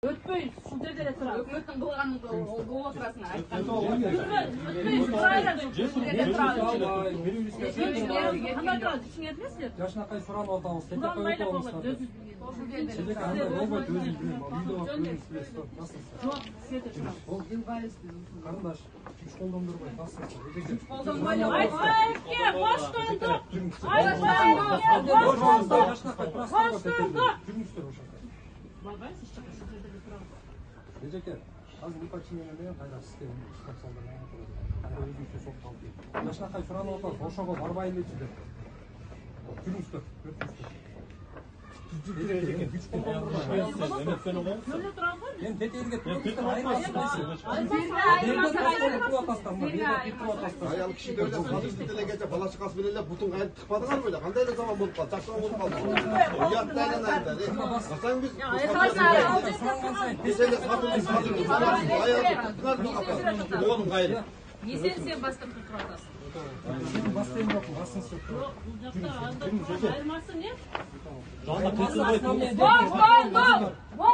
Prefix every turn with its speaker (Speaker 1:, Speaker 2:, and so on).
Speaker 1: Ötmeyin, şu жерде эле турат.
Speaker 2: Өкмөттүн кылганын кылып отурасың айткан.
Speaker 1: Өтпөйүн, кандай турат, ичиңе билесиздер?
Speaker 3: Жашынакай суранып атабыз,
Speaker 1: Суранбай эле койгон,
Speaker 3: Силер андай болбойт, өзүң билем, үйдө өзүңүз билесиз.
Speaker 1: Жок, сиздер турат.
Speaker 3: Карындаш, күч колдондурбай, басыңыз.
Speaker 2: Колдонбой эле
Speaker 1: Айке, башталдык.
Speaker 3: Жүрүңүздөр ошо.
Speaker 1: Барбайсыз, сиз жерде турат.
Speaker 3: Эжеке, азыр ипочинени менен кайра система стационарга турат. Кайра өзүңүздөр сокталып. Жашынакай суранып атабыз, ошого барбай элечи деп. Жүрүңүздөр, өтүңүздөр. Күч колдондурбай.
Speaker 1: Жөнү турат го?
Speaker 3: Мен детелге турат,
Speaker 4: Аял киши деле садышты делегече бала чакасы менен эле бутун кайрып тыкпадыңар беле? Кандай эле заман болуп калды? Жакшы болуп калды. Уятты айланайында. Басаң биз Biz ele satılmış ayağı tuttular oğlum gayrı.
Speaker 2: Несен сен бастап туруп атасың?
Speaker 3: Бастайын жокмун, басыңыз
Speaker 1: Бул жакта айырмасы не?
Speaker 2: Бол!